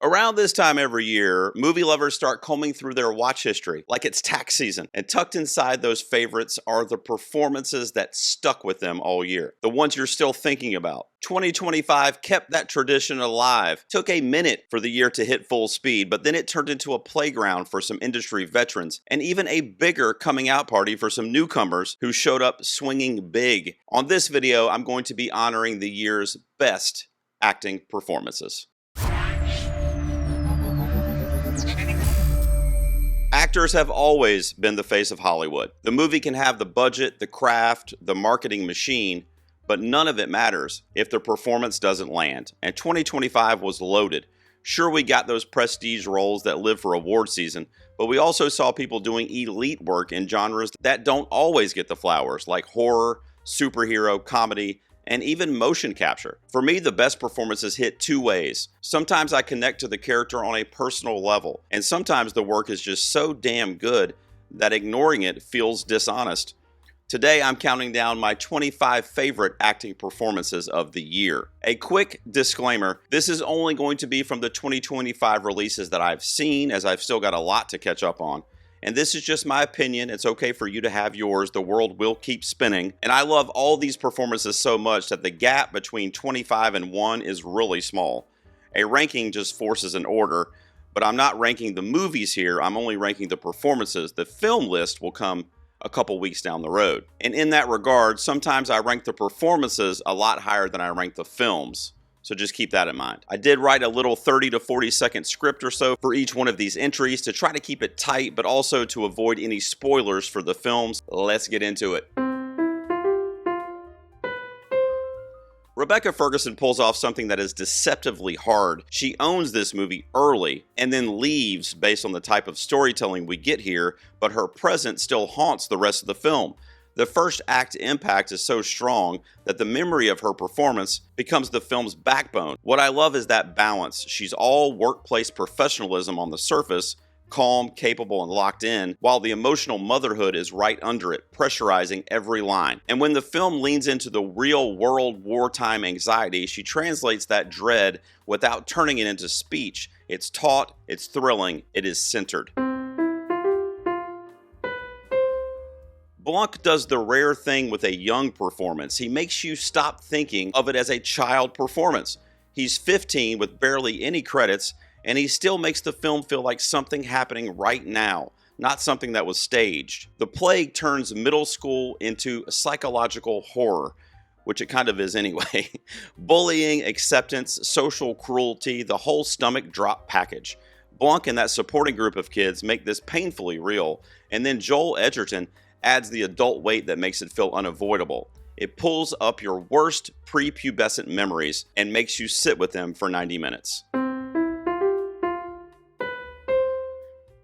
Around this time every year, movie lovers start combing through their watch history like it's tax season. And tucked inside those favorites are the performances that stuck with them all year. The ones you're still thinking about. 2025 kept that tradition alive. Took a minute for the year to hit full speed, but then it turned into a playground for some industry veterans and even a bigger coming out party for some newcomers who showed up swinging big. On this video, I'm going to be honoring the year's best acting performances. Actors have always been the face of Hollywood. The movie can have the budget, the craft, the marketing machine, but none of it matters if the performance doesn't land. And 2025 was loaded. Sure, we got those prestige roles that live for award season, but we also saw people doing elite work in genres that don't always get the flowers, like horror, superhero, comedy, and even motion capture. For me, the best performances hit two ways. Sometimes I connect to the character on a personal level, and sometimes the work is just so damn good that ignoring it feels dishonest. Today, I'm counting down my 25 favorite acting performances of the year. A quick disclaimer, this is only going to be from the 2025 releases that I've seen, as I've still got a lot to catch up on. And this is just my opinion. It's okay for you to have yours. The world will keep spinning. And I love all these performances so much that the gap between 25 and 1 is really small. A ranking just forces an order, but I'm not ranking the movies here. I'm only ranking the performances. The film list will come a couple weeks down the road. And in that regard, sometimes I rank the performances a lot higher than I rank the films. So just keep that in mind. I did write a little 30 to 40 second script or so for each one of these entries to try to keep it tight, but also to avoid any spoilers for the films. Let's get into it. Rebecca Ferguson pulls off something that is deceptively hard. She owns this movie early and then leaves based on the type of storytelling we get here, but her presence still haunts the rest of the film. The first act impact is so strong that the memory of her performance becomes the film's backbone. What I love is that balance. She's all workplace professionalism on the surface, calm, capable, and locked in, while the emotional motherhood is right under it, pressurizing every line. And when the film leans into the real-world wartime anxiety, she translates that dread without turning it into speech. It's taut, it's thrilling, it is centered. Blanc does the rare thing with a young performance. He makes you stop thinking of it as a child performance. He's 15 with barely any credits, and he still makes the film feel like something happening right now, not something that was staged. The Plague turns middle school into psychological horror, which it kind of is anyway. Bullying, acceptance, social cruelty, the whole stomach drop package. Blanc and that supporting group of kids make this painfully real, and then Joel Edgerton adds the adult weight that makes it feel unavoidable. It pulls up your worst prepubescent memories and makes you sit with them for 90 minutes.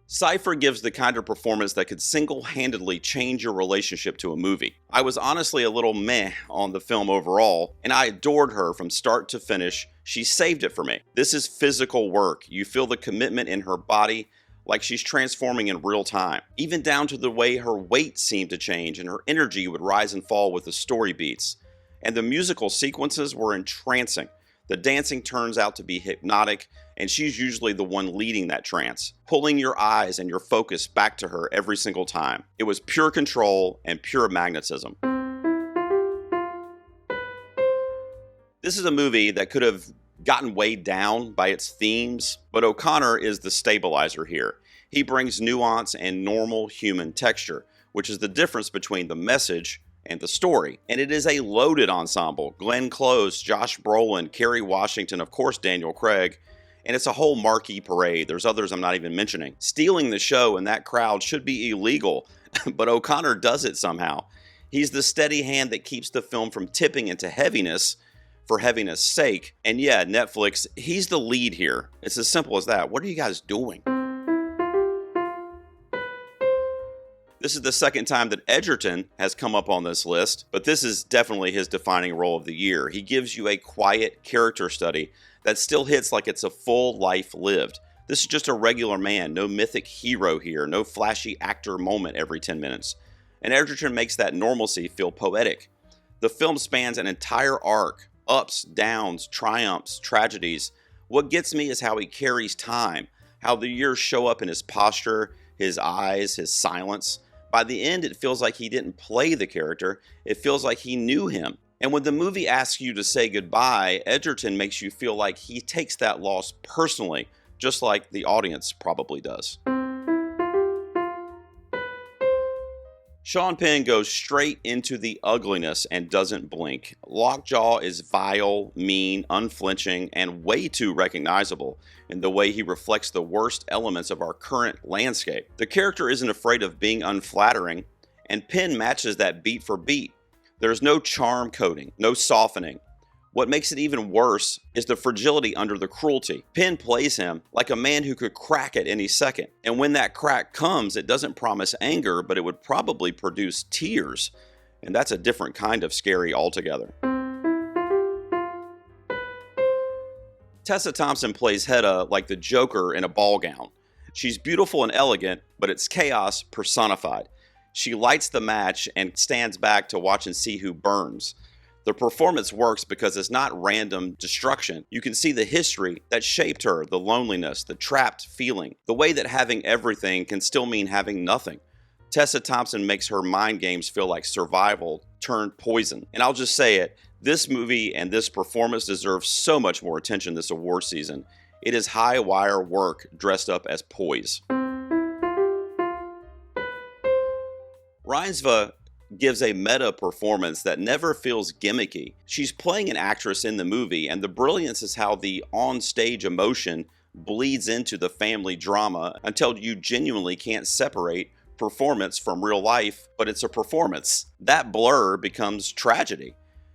Cypher gives the kind of performance that could single-handedly change your relationship to a movie. I was honestly a little meh on the film overall, and I adored her from start to finish. She saved it for me. This is physical work. You feel the commitment in her body, like she's transforming in real time, even down to the way her weight seemed to change and her energy would rise and fall with the story beats. And the musical sequences were entrancing. The dancing turns out to be hypnotic, and she's usually the one leading that trance, pulling your eyes and your focus back to her every single time. It was pure control and pure magnetism. This is a movie that could have gotten weighed down by its themes, but O'Connor is the stabilizer here. He brings nuance and normal human texture, which is the difference between the message and the story. And it is a loaded ensemble. Glenn Close, Josh Brolin, Kerry Washington, of course Daniel Craig, and it's a whole marquee parade. There's others I'm not even mentioning. Stealing the show in that crowd should be illegal, but O'Connor does it somehow. He's the steady hand that keeps the film from tipping into heaviness for heaviness' sake. And yeah, Netflix, he's the lead here. It's as simple as that. What are you guys doing? This is the second time that Edgerton has come up on this list, but this is definitely his defining role of the year. He gives you a quiet character study that still hits like it's a full life lived. This is just a regular man, no mythic hero here, no flashy actor moment every 10 minutes. And Edgerton makes that normalcy feel poetic. The film spans an entire arc, ups, downs, triumphs, tragedies, What gets me is how he carries time, how the years show up in his posture, his eyes, his silence. By the end, it feels like he didn't play the character, it feels like he knew him. And when the movie asks you to say goodbye, Edgerton makes you feel like he takes that loss personally, just like the audience probably does. Sean Penn goes straight into the ugliness and doesn't blink. Lockjaw is vile, mean, unflinching, and way too recognizable in the way he reflects the worst elements of our current landscape. The character isn't afraid of being unflattering, and Penn matches that beat for beat. There's no charm coding, no softening. What makes it even worse is the fragility under the cruelty. Penn plays him like a man who could crack at any second. And when that crack comes, it doesn't promise anger, but it would probably produce tears. And that's a different kind of scary altogether. Tessa Thompson plays Hedda like the Joker in a ball gown. She's beautiful and elegant, but it's chaos personified. She lights the match and stands back to watch and see who burns. The performance works because it's not random destruction. You can see the history that shaped her, the loneliness, the trapped feeling, the way that having everything can still mean having nothing. Tessa Thompson makes her mind games feel like survival turned poison. And I'll just say it, this movie and this performance deserve so much more attention this award season. It is high wire work dressed up as poise. Reinsve gives a meta performance that never feels gimmicky. She's playing an actress in the movie, and the brilliance is how the on-stage emotion bleeds into the family drama until you genuinely can't separate performance from real life, but it's a performance. That blur becomes tragedy.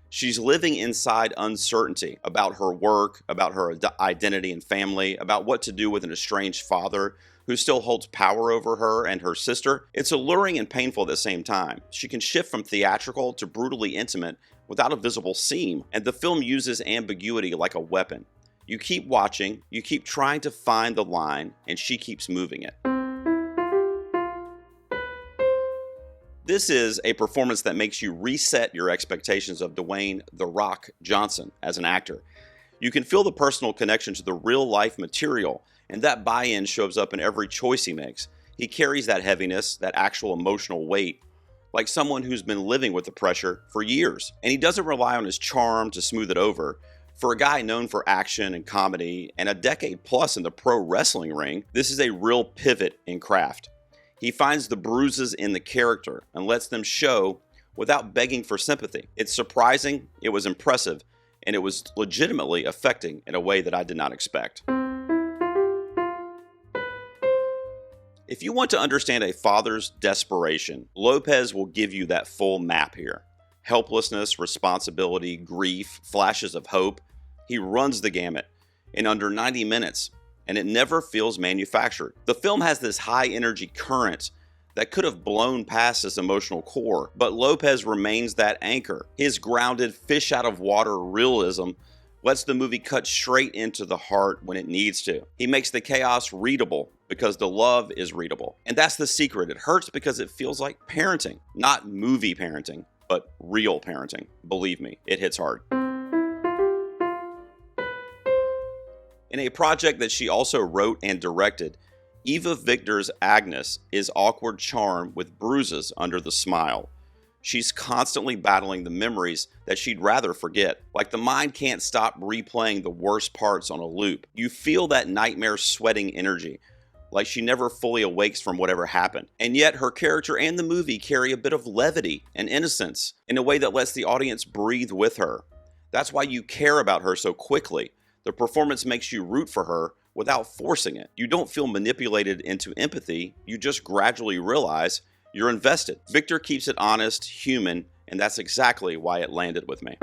She's living inside uncertainty about her work, about her identity and family, about what to do with an estranged father who still holds power over her and her sister. It's alluring and painful at the same time. She can shift from theatrical to brutally intimate without a visible seam, and the film uses ambiguity like a weapon. You keep watching, you keep trying to find the line, and she keeps moving it. This is a performance that makes you reset your expectations of Dwayne "The Rock" Johnson as an actor. You can feel the personal connection to the real-life material, and that buy-in shows up in every choice he makes. He carries that heaviness, that actual emotional weight, like someone who's been living with the pressure for years. And he doesn't rely on his charm to smooth it over. For a guy known for action and comedy, and a decade plus in the pro wrestling ring, this is a real pivot in craft. He finds the bruises in the character and lets them show without begging for sympathy. It's surprising, it was impressive, and it was legitimately affecting in a way that I did not expect. If you want to understand a father's desperation, Lopez will give you that full map here. Helplessness, responsibility, grief, flashes of hope. He runs the gamut in under 90 minutes, and it never feels manufactured. The film has this high energy current that could have blown past its emotional core, but Lopez remains that anchor. His grounded, fish out of water realism lets the movie cut straight into the heart when it needs to. He makes the chaos readable because the love is readable. And that's the secret. It hurts because it feels like parenting. Not movie parenting, but real parenting. Believe me, it hits hard. In a project that she also wrote and directed, Eva Victor's Agnes is awkward charm with bruises under the smile. She's constantly battling the memories that she'd rather forget. Like the mind can't stop replaying the worst parts on a loop. You feel that nightmare sweating energy, like she never fully awakes from whatever happened. And yet her character and the movie carry a bit of levity and innocence in a way that lets the audience breathe with her. That's why you care about her so quickly. The performance makes you root for her without forcing it. You don't feel manipulated into empathy, you just gradually realize you're invested. Victor keeps it honest, human, and that's exactly why it landed with me.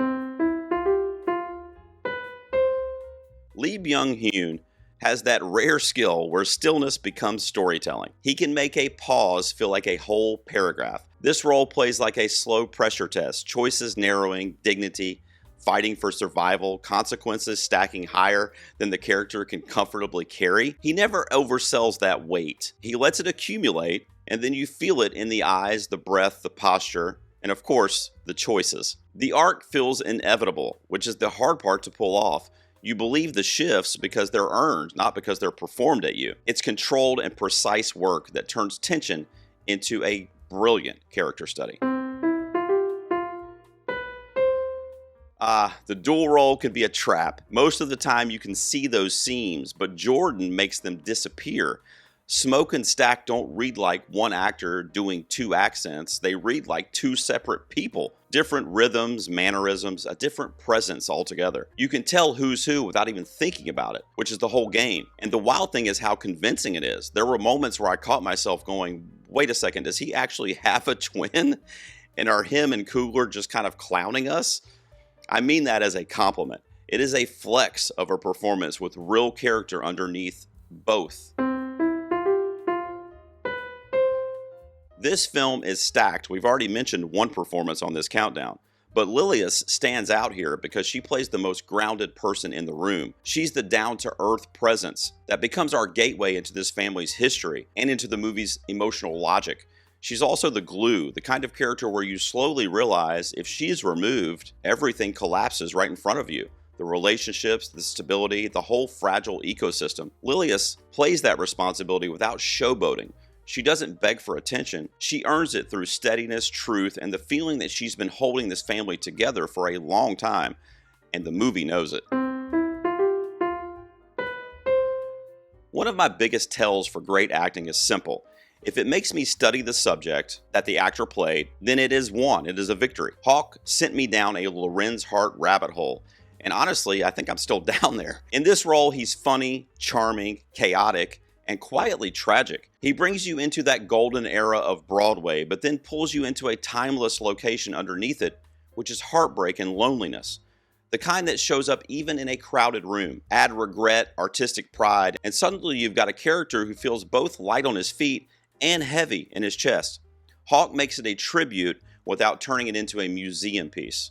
Lee Byung-hun has that rare skill where stillness becomes storytelling. He can make a pause feel like a whole paragraph. This role plays like a slow pressure test, choices narrowing, dignity, fighting for survival, consequences stacking higher than the character can comfortably carry. He never oversells that weight. He lets it accumulate, and then you feel it in the eyes, the breath, the posture, and of course, the choices. The arc feels inevitable, which is the hard part to pull off. You believe the shifts because they're earned, not because they're performed at you. It's controlled and precise work that turns tension into a brilliant character study. The dual role can be a trap. Most of the time you can see those seams, but Jordan makes them disappear. Smoke and Stack don't read like one actor doing two accents. They read like two separate people. Different rhythms, mannerisms, a different presence altogether. You can tell who's who without even thinking about it, which is the whole game. And the wild thing is how convincing it is. There were moments where I caught myself going, wait a second, does he actually have a twin? And are him and Coogler just kind of clowning us? I mean that as a compliment. It is a flex of a performance with real character underneath both. This film is stacked. We've already mentioned one performance on this countdown, but Lilius stands out here because she plays the most grounded person in the room. She's the down-to-earth presence that becomes our gateway into this family's history and into the movie's emotional logic. She's also the glue, the kind of character where you slowly realize if she's removed, everything collapses right in front of you. The relationships, the stability, the whole fragile ecosystem. Lilius plays that responsibility without showboating. She doesn't beg for attention. She earns it through steadiness, truth, and the feeling that she's been holding this family together for a long time, and the movie knows it. One of my biggest tells for great acting is simple. If it makes me study the subject that the actor played, then it is won. It is a victory. Hawk sent me down a Lorenz Hart rabbit hole, and honestly, I think I'm still down there. In this role, he's funny, charming, chaotic, and quietly tragic. He brings you into that golden era of Broadway, but then pulls you into a timeless location underneath it, which is heartbreak and loneliness. The kind that shows up even in a crowded room. Add regret, artistic pride, and suddenly you've got a character who feels both light on his feet and heavy in his chest. Hawk makes it a tribute without turning it into a museum piece.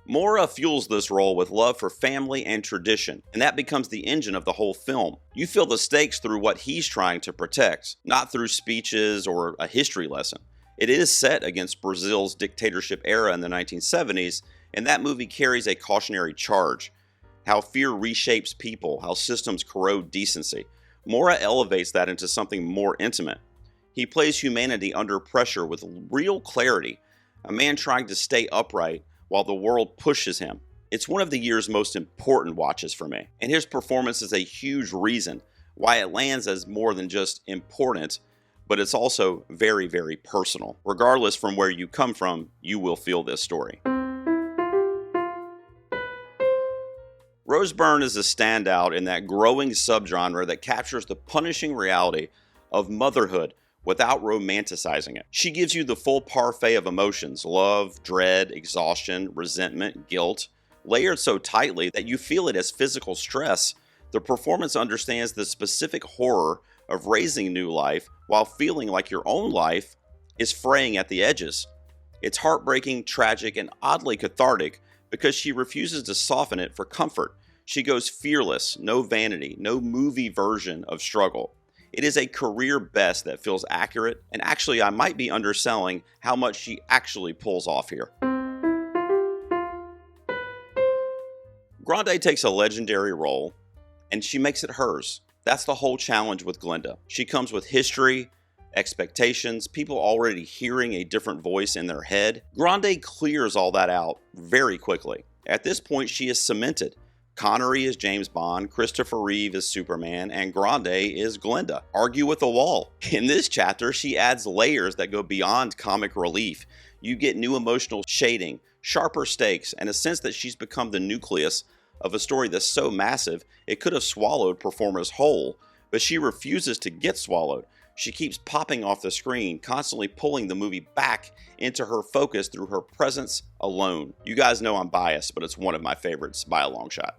Mora fuels this role with love for family and tradition, and that becomes the engine of the whole film. You feel the stakes through what he's trying to protect, not through speeches or a history lesson. It is set against Brazil's dictatorship era in the 1970s, and that movie carries a cautionary charge. How fear reshapes people, how systems corrode decency. Mora elevates that into something more intimate. He plays humanity under pressure with real clarity, a man trying to stay upright while the world pushes him. It's one of the year's most important watches for me, and his performance is a huge reason why it lands as more than just important, but it's also very, very personal. Regardless from where you come from, you will feel this story. Rose Byrne is a standout in that growing subgenre that captures the punishing reality of motherhood without romanticizing it. She gives you the full parfait of emotions: love, dread, exhaustion, resentment, guilt, layered so tightly that you feel it as physical stress. The performance understands the specific horror of raising new life while feeling like your own life is fraying at the edges. It's heartbreaking, tragic, and oddly cathartic because she refuses to soften it for comfort. She goes fearless, no vanity, no movie version of struggle. It is a career best that feels accurate, and actually I might be underselling how much she actually pulls off here. Grande takes a legendary role, and she makes it hers. That's the whole challenge with Glenda. She comes with history, expectations, people already hearing a different voice in their head. Grande clears all that out very quickly. At this point, she is cemented. Connery is James Bond, Christopher Reeve is Superman, and Grande is Glenda. Argue with the wall. In this chapter, she adds layers that go beyond comic relief. You get new emotional shading, sharper stakes, and a sense that she's become the nucleus of a story that's so massive it could have swallowed performers whole, but she refuses to get swallowed. She keeps popping off the screen, constantly pulling the movie back into her focus through her presence alone. You guys know I'm biased, but it's one of my favorites by a long shot.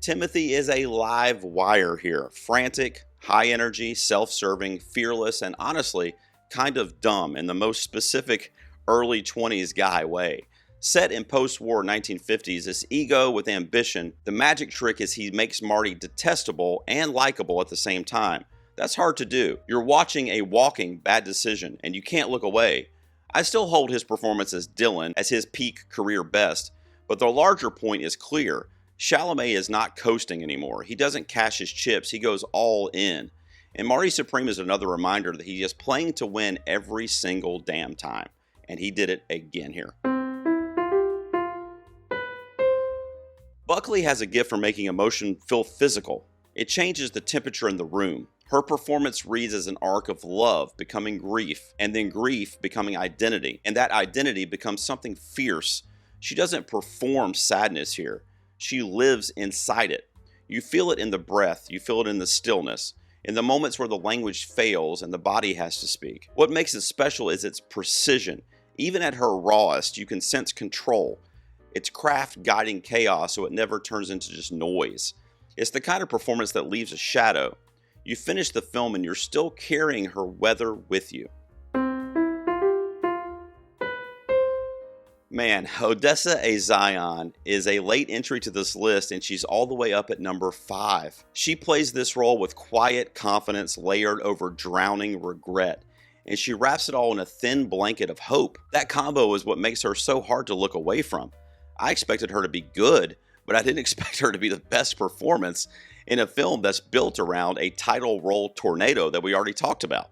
Timothy is a live wire here. Frantic, high energy, self-serving, fearless, and honestly, kind of dumb in the most specific early 20s guy way. Set in post-war 1950s, this ego with ambition, the magic trick is he makes Marty detestable and likable at the same time. That's hard to do. You're watching a walking bad decision and you can't look away. I still hold his performance as Dylan as his peak career best, but the larger point is clear. Chalamet is not coasting anymore. He doesn't cash his chips, he goes all in. And Marty Supreme is another reminder that he is playing to win every single damn time. And he did it again here. Buckley has a gift for making emotion feel physical. It changes the temperature in the room. Her performance reads as an arc of love becoming grief, and then grief becoming identity, and that identity becomes something fierce. She doesn't perform sadness here. She lives inside it. You feel it in the breath, you feel it in the stillness, in the moments where the language fails and the body has to speak. What makes it special is its precision. Even at her rawest, you can sense control. It's craft guiding chaos so it never turns into just noise. It's the kind of performance that leaves a shadow. You finish the film and you're still carrying her weather with you. Man, Odessa A. Zion is a late entry to this list, and she's all the way up at number 5. She plays this role with quiet confidence layered over drowning regret, and she wraps it all in a thin blanket of hope. That combo is what makes her so hard to look away from. I expected her to be good, but I didn't expect her to be the best performance in a film that's built around a title role tornado that we already talked about.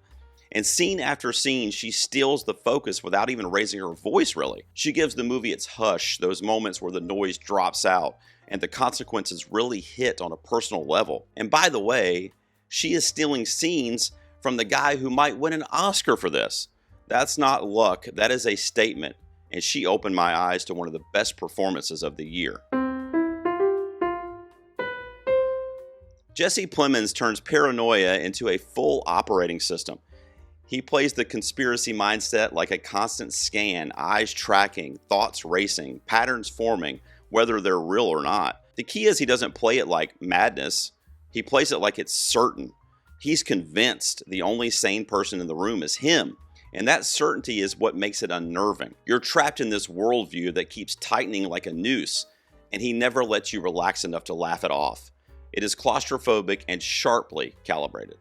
And scene after scene, she steals the focus without even raising her voice, really. She gives the movie its hush, those moments where the noise drops out and the consequences really hit on a personal level. And by the way, she is stealing scenes from the guy who might win an Oscar for this. That's not luck, that is a statement. And she opened my eyes to one of the best performances of the year. Jesse Plemons turns paranoia into a full operating system. He plays the conspiracy mindset like a constant scan, eyes tracking, thoughts racing, patterns forming, whether they're real or not. The key is he doesn't play it like madness. He plays it like it's certain. He's convinced the only sane person in the room is him. And that certainty is what makes it unnerving. You're trapped in this worldview that keeps tightening like a noose, and he never lets you relax enough to laugh it off. It is claustrophobic and sharply calibrated.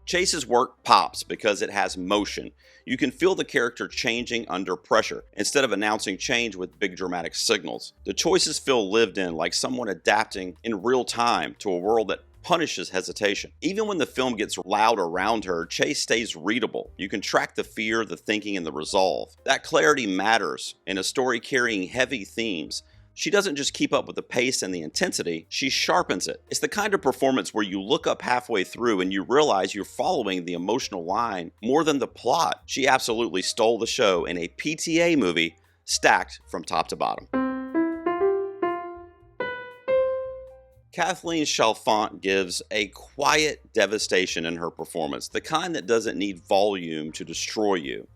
Chase's work pops because it has motion. You can feel the character changing under pressure, instead of announcing change with big dramatic signals. The choices feel lived in, like someone adapting in real time to a world that punishes hesitation. Even when the film gets loud around her, Chase stays readable. You can track the fear, the thinking, and the resolve. That clarity matters in a story carrying heavy themes. She doesn't just keep up with the pace and the intensity, she sharpens it. It's the kind of performance where you look up halfway through and you realize you're following the emotional line more than the plot. She absolutely stole the show in a PTA movie, stacked from top to bottom. Kathleen Chalfant gives a quiet devastation in her performance, the kind that doesn't need volume to destroy you.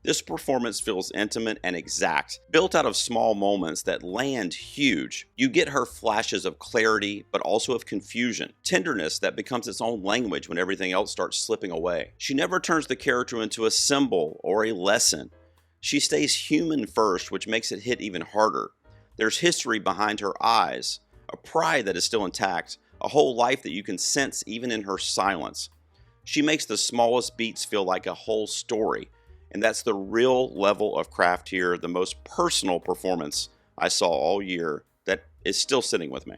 This performance feels intimate and exact, built out of small moments that land huge. You get her flashes of clarity, but also of confusion, tenderness that becomes its own language when everything else starts slipping away. She never turns the character into a symbol or a lesson. She stays human first, which makes it hit even harder. There's history behind her eyes, a pride that is still intact, a whole life that you can sense even in her silence. She makes the smallest beats feel like a whole story. And that's the real level of craft here, the most personal performance I saw all year that is still sitting with me.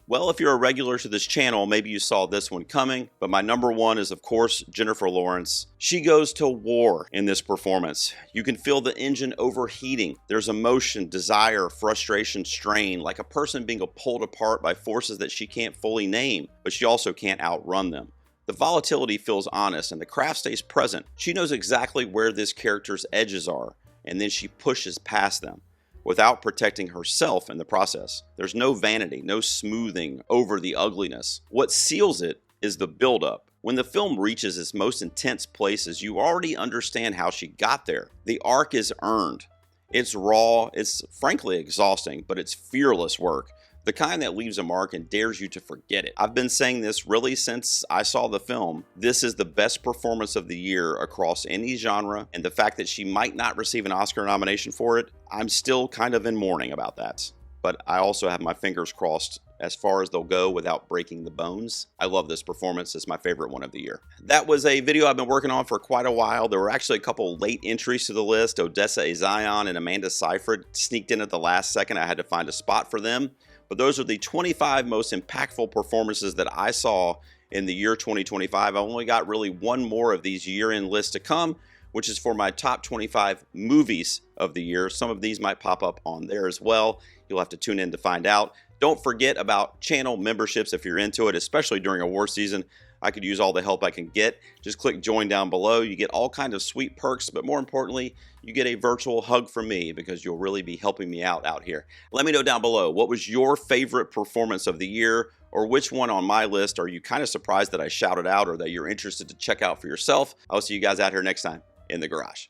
Well, if you're a regular to this channel, maybe you saw this one coming, but my number one is, of course, Jennifer Lawrence. She goes to war in this performance. You can feel the engine overheating. There's emotion, desire, frustration, strain, like a person being pulled apart by forces that she can't fully name, but she also can't outrun them. The volatility feels honest and the craft stays present. She knows exactly where this character's edges are, and then she pushes past them without protecting herself in the process. There's no vanity, no smoothing over the ugliness. What seals it is the buildup. When the film reaches its most intense places, you already understand how she got there. The arc is earned. It's raw, it's frankly exhausting, but it's fearless work. The kind that leaves a mark and dares you to forget it. I've been saying this really since I saw the film. This is the best performance of the year across any genre, and the fact that she might not receive an Oscar nomination for it, I'm still kind of in mourning about that. But I also have my fingers crossed as far as they'll go without breaking the bones. I love this performance. It's my favorite one of the year. That was a video I've been working on for quite a while. There were actually a couple late entries to the list. Odessa Zion and Amanda Seyfried sneaked in at the last second. I had to find a spot for them. But those are the 25 most impactful performances that I saw in the year 2025. I only got really one more of these year-end lists to come, which is for my top 25 movies of the year. Some of these might pop up on there as well. You'll have to tune in to find out. Don't forget about channel memberships if you're into it, especially during award season. I could use all the help I can get. Just click join down below. You get all kinds of sweet perks, but more importantly, you get a virtual hug from me because you'll really be helping me out here. Let me know down below, what was your favorite performance of the year, or which one on my list are you kind of surprised that I shouted out or that you're interested to check out for yourself? I'll see you guys out here next time in the garage.